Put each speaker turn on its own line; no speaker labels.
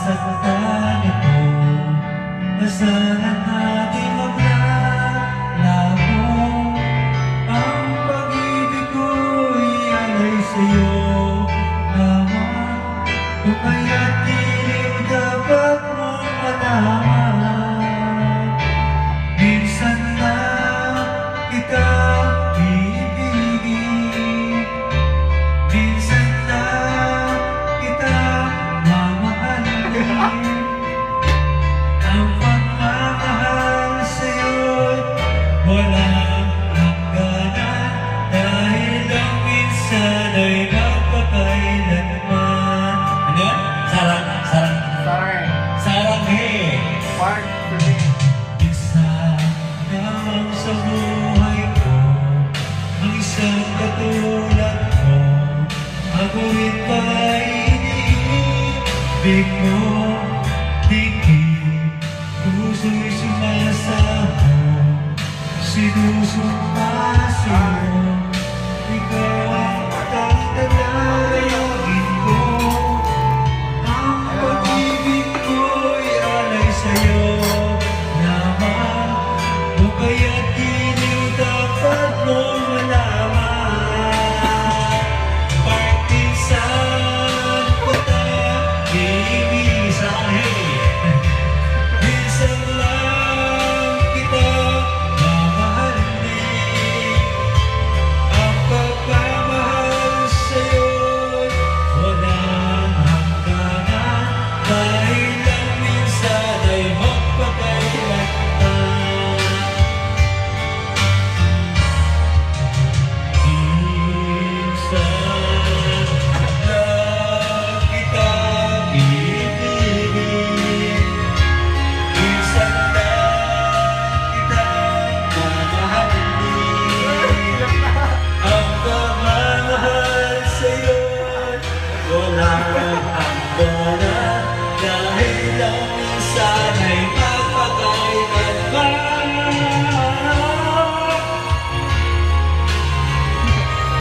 nasasaktan ito. Nasaan natin maglalaho. Ang pag-ibig ko'y alay sa'yo lamang. Kung kaya't di rin dapat mong malaman. Minsan na kita iibigin, minsan na kita mamahalin. Ang pagmamahal sa'yo'y walang hangganan, dahil ang minsan ay magpakailanman. Ano yan? Sarang he.
Part 3.
Isa lamang sa buhay ko, ang isang katulad mo. Ako rin ba'y iniibig mo?